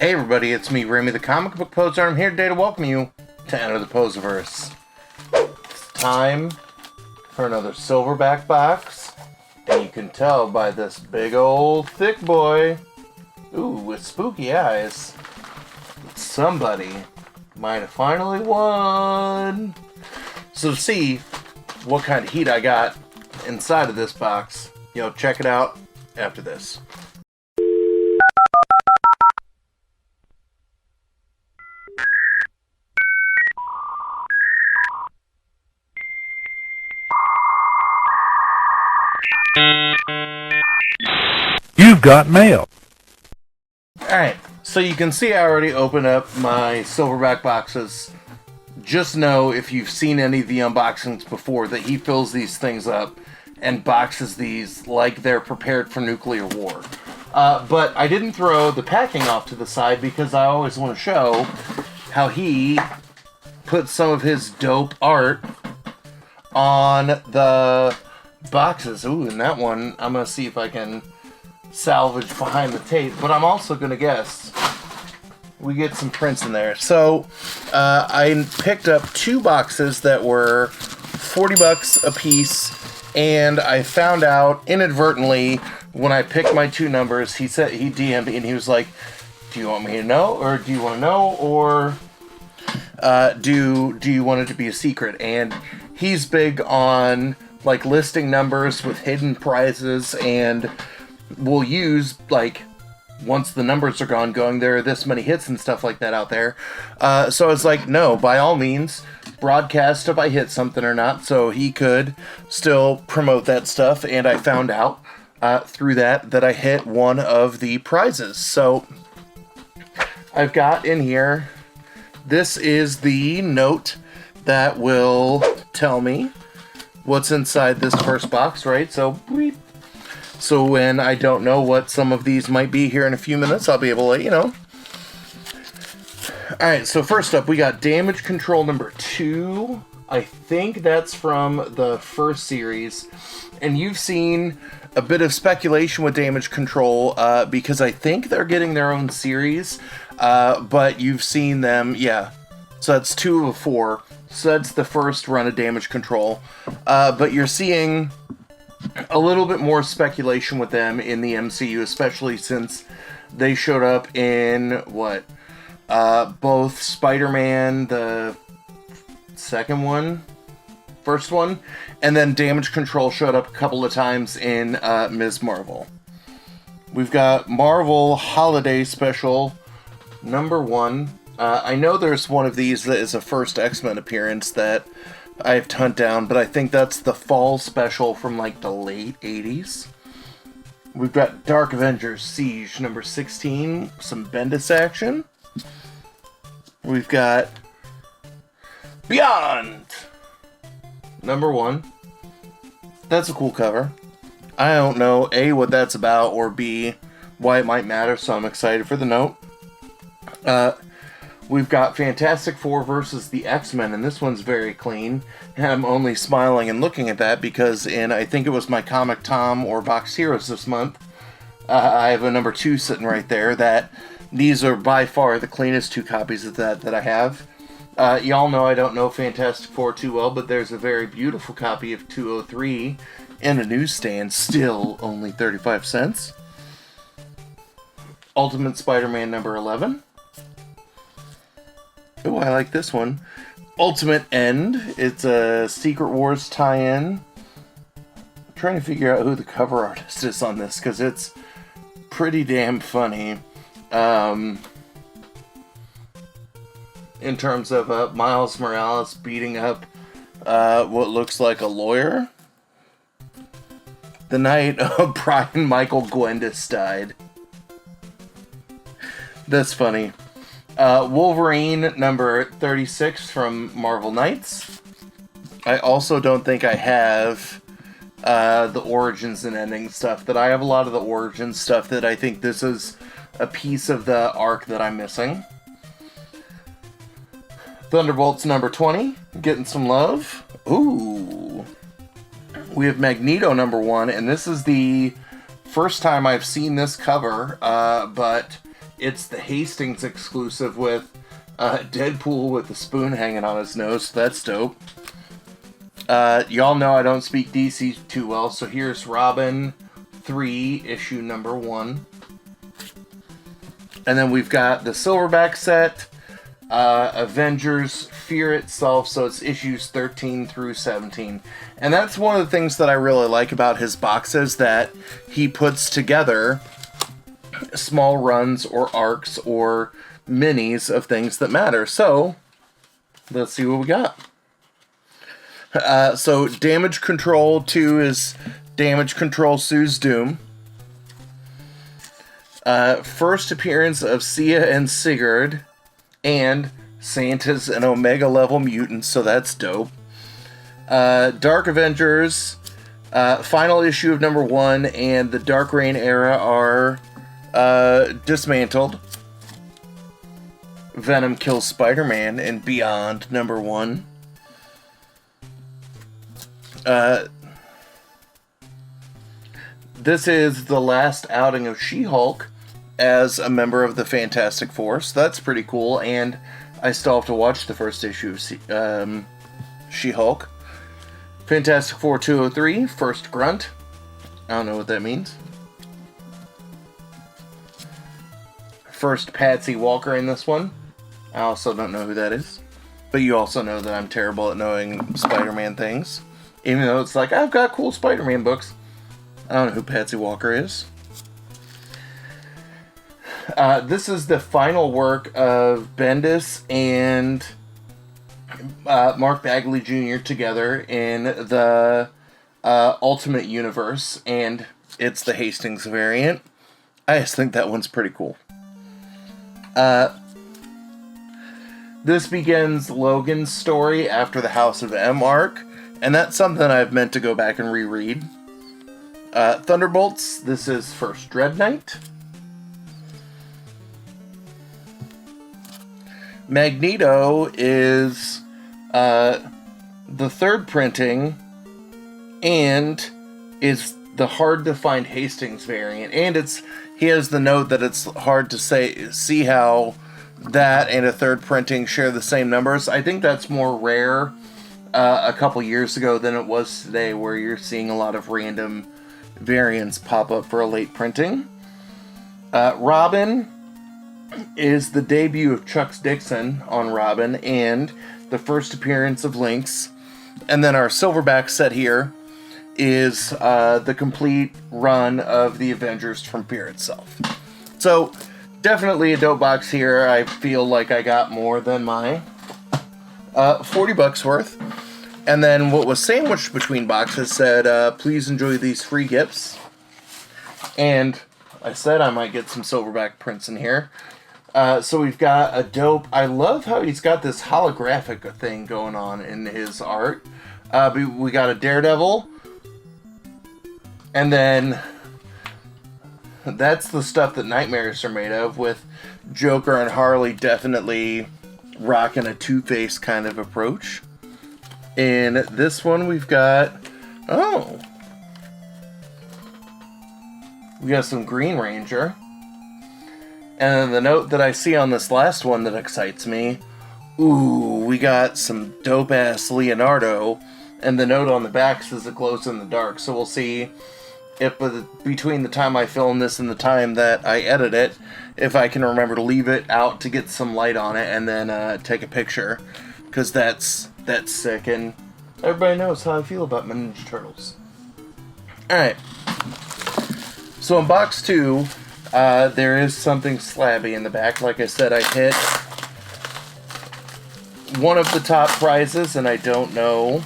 Hey everybody, it's me, Remy the Comic Book Poser. I'm here today to welcome you to enter the Poserverse. It's time for another Silverback box, and you can tell by this big old thick boy, ooh, with spooky eyes, somebody might have finally won. So to see what kind of heat I got inside of this box, check it out after this. You've got mail. Alright, so you can see I already opened up my Silverback boxes. Just know, if you've seen any of the unboxings before, that he fills these things up and boxes these like they're prepared for nuclear war. But I didn't throw the packing off to the side because I always want to show how he put some of his dope art on the boxes. Ooh, and that one, I'm going to see if I can salvage behind the tape, but I'm also going to guess we get some prints in there. So I picked up two boxes that were $40 a piece, and I found out inadvertently when I picked my two numbers, he DM'd me and he was like, do you want me to know, or do you want to know, or do you want it to be a secret? And he's big on like listing numbers with hidden prizes, and we'll use, like, once the numbers are gone, going, there are this many hits and stuff like that out there. So I was like, no, by all means, broadcast if I hit something or not, so he could still promote that stuff. And I found out through that I hit one of the prizes. So I've got in here, this is the note that will tell me what's inside this first box, right? So, bleep. So when I don't know what some of these might be here in a few minutes, I'll be able to let you know. Alright, so first up, we got Damage Control number 2. I think that's from the first series. And you've seen a bit of speculation with Damage Control, because I think they're getting their own series. But you've seen them, yeah. So that's 2 of 4. So that's the first run of Damage Control. But you're seeing a little bit more speculation with them in the MCU, especially since they showed up in, both Spider-Man, the first one, and then Damage Control showed up a couple of times in Ms. Marvel. We've got Marvel Holiday Special number 1. I know there's one of these that is a first X-Men appearance that I have to hunt down, but I think that's the fall special from like the late 80s. We've got Dark Avengers Siege number 16, some Bendis action. We've got Beyond number 1. That's a cool cover. I don't know A, what that's about, or B, why it might matter, so I'm excited for the note. We've got Fantastic Four versus the X-Men, and this one's very clean. And I'm only smiling and looking at that because I think it was my Comic Tom or Box Heroes this month, I have a number 2 sitting right there. These are by far the cleanest 2 copies of that I have. Y'all know I don't know Fantastic Four too well, but there's a very beautiful copy of 203 in a newsstand, still only 35 cents. Ultimate Spider-Man number 11. Oh, I like this one. Ultimate End. It's a Secret Wars tie-in. I'm trying to figure out who the cover artist is on this, because it's pretty damn funny. In terms of Miles Morales beating up what looks like a lawyer the night Brian Michael Gwendis died. That's funny. Wolverine number 36 from Marvel Knights. I also don't think I have the origins and ending stuff. That I have a lot of the origins stuff that I think this is a piece of the arc that I'm missing. Thunderbolts number 20, getting some love. Ooh. We have Magneto number 1, and this is the first time I've seen this cover, but it's the Hastings exclusive with Deadpool with the spoon hanging on his nose, so that's dope. Y'all know I don't speak DC too well, so here's Robin 3, issue number 1. And then we've got the Silverback set, Avengers Fear Itself, so it's issues 13 through 17. And that's one of the things that I really like about his boxes, that he puts together small runs or arcs or minis of things that matter. So, let's see what we got. So, Damage Control 2 is Damage Control Sue's Doom. First appearance of Sia and Sigurd, and Santa's an Omega level mutant, so that's dope. Dark Avengers, final issue of number 1, and the Dark Reign era are dismantled. Venom kills Spider-Man and Beyond number 1. This is the last outing of She-Hulk as a member of the Fantastic Four, so that's pretty cool, and I still have to watch the first issue of She-Hulk. Fantastic Four 203, First Grunt. I don't know what that means. First Patsy Walker in this one. I also don't know who that is. But you also know that I'm terrible at knowing Spider-Man things. Even though it's like, I've got cool Spider-Man books. I don't know who Patsy Walker is. This is the final work of Bendis and Mark Bagley Jr. together in the Ultimate Universe, and it's the Hastings variant. I just think that one's pretty cool. This begins Logan's story after the House of M arc, and that's something I've meant to go back and reread. Thunderbolts, this is First Dread Knight. Magneto is the third printing, and is the hard to find Hastings variant, and he has the note that it's hard to see how that and a third printing share the same numbers. I think that's more rare a couple years ago than it was today, where you're seeing a lot of random variants pop up for a late printing. Robin is the debut of Chuck Dixon on Robin, and the first appearance of Lynx. And then our Silverback set here is the complete run of the Avengers from Fear Itself. So, definitely a dope box here. I feel like I got more than my $40 worth. And then what was sandwiched between boxes said, please enjoy these free gifts. And I said I might get some Silverback prints in here. So we've got a dope... I love how he's got this holographic thing going on in his art. We got a Daredevil. And then... that's the stuff that nightmares are made of, with Joker and Harley definitely rocking a Two-Face kind of approach. In this one we've got... oh! We got some Green Ranger. And then the note that I see on this last one that excites me, ooh, we got some dope-ass Leonardo, and the note on the back says it glows in the dark, so we'll see if between the time I film this and the time that I edit it, if I can remember to leave it out to get some light on it, and then take a picture, because that's sick, and everybody knows how I feel about my Ninja Turtles. Alright, so in box 2, there is something slabby in the back. Like I said, I hit one of the top prizes, and I don't know,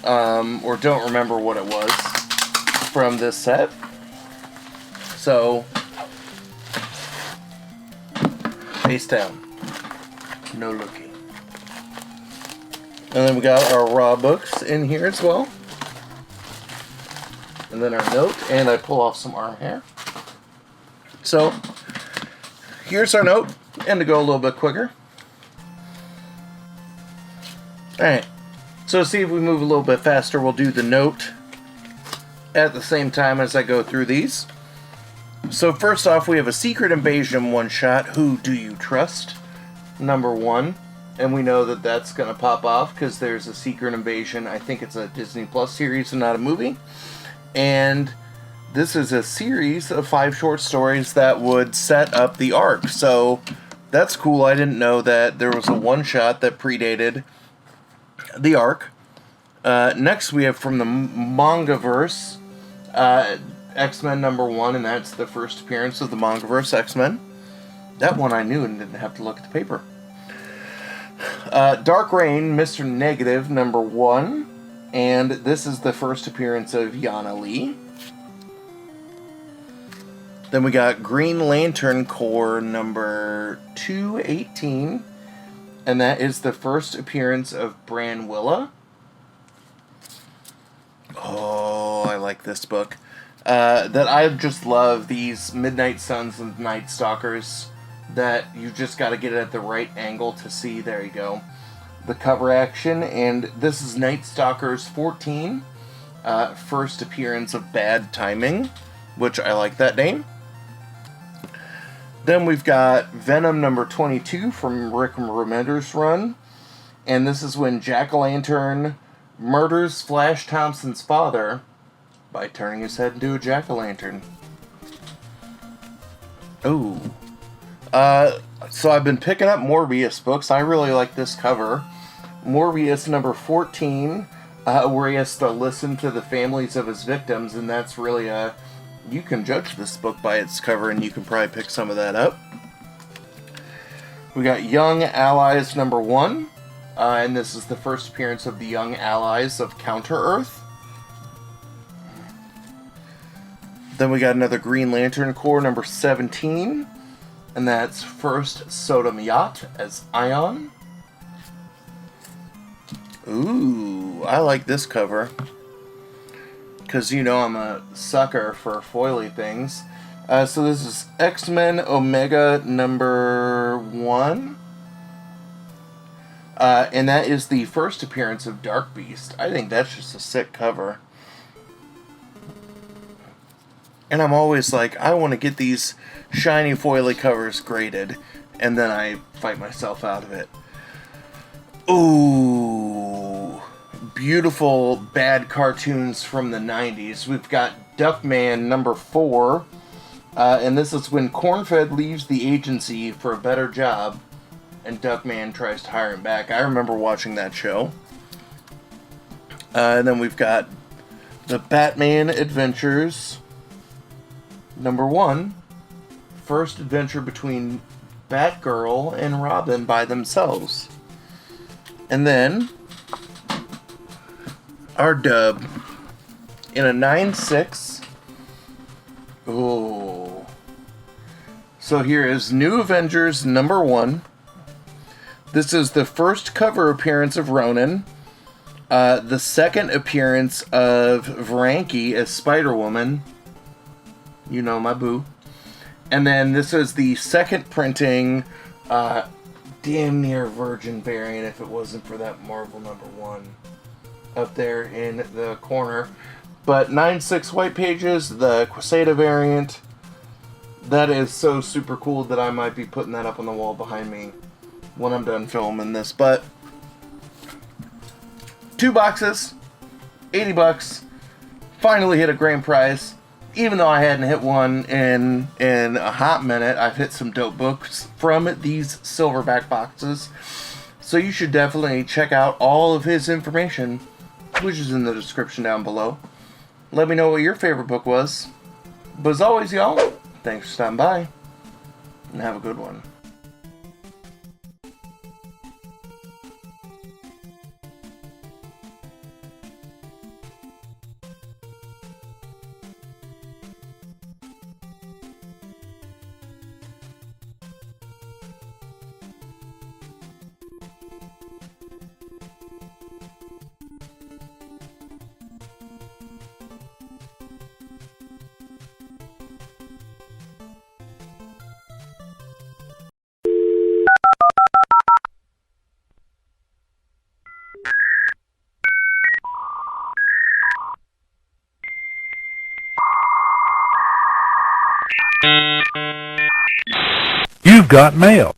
or don't remember what it was from this set. So, face down. No looking. And then we got our raw books in here as well. And then our note, and I pull off some arm hair. So, here's our note, and to go a little bit quicker. Alright, so see if we move a little bit faster, we'll do the note at the same time as I go through these. So first off, we have a Secret Invasion one-shot, Who Do You Trust? #1. And we know that that's going to pop off because there's a Secret Invasion. I think it's a Disney Plus series and not a movie. And this is a series of 5 short stories that would set up the arc. So that's cool. I didn't know that there was a one-shot that predated the arc. Next we have from the Mangaverse, X-Men #1, and that's the first appearance of the Mangaverse X-Men. That one I knew and didn't have to look at the paper. Dark Reign, Mr. Negative, #1. And this is the first appearance of Yana Lee. Then we got Green Lantern Corps #218. And that is the first appearance of Bran Willa. Oh, I like this book. That I just love these Midnight Suns and Night Stalkers that you just got to get it at the right angle to see. There you go. The cover action, and this is Night Stalkers 14, first appearance of Bad Timing, which I like that name. Then we've got Venom #22 from Rick Remender's run, and this is when Jack-o'-lantern murders Flash Thompson's father by turning his head into a jack-o'-lantern. Oh. So I've been picking up Morbius books. I really like this cover. Morbius #14, where he has to listen to the families of his victims, and that's really you can judge this book by its cover, and you can probably pick some of that up. We got Young Allies #1, and this is the first appearance of the Young Allies of Counter-Earth. Then we got another Green Lantern Corps #17, and that's first Sodom Yacht as Ion. Ooh, I like this cover. Because, you know, I'm a sucker for foily things. So this is X-Men Omega #1. And that is the first appearance of Dark Beast. I think that's just a sick cover. And I'm always like, I want to get these shiny foily covers graded. And then I fight myself out of it. Ooh, beautiful bad cartoons from the 90s. We've got Duckman #4, and this is when Cornfed leaves the agency for a better job, and Duckman tries to hire him back. I remember watching that show. And then we've got the Batman Adventures #1, first adventure between Batgirl and Robin by themselves. And then our dub in a 9/6. Oh. So here is New Avengers #1. This is the first cover appearance of Ronan. The second appearance of Varanki as Spider-Woman. You know, my boo. And then this is the second printing, damn near virgin variant if it wasn't for that Marvel #1 up there in the corner. But 9/6 white pages, the Quesada variant. That is so super cool that I might be putting that up on the wall behind me when I'm done filming this. But 2 boxes, $80. Finally hit a grand prize. Even though I hadn't hit one in a hot minute, I've hit some dope books from these Silverback boxes. So you should definitely check out all of his information, which is in the description down below. Let me know what your favorite book was. But as always, y'all, thanks for stopping by, and have a good one. got mail.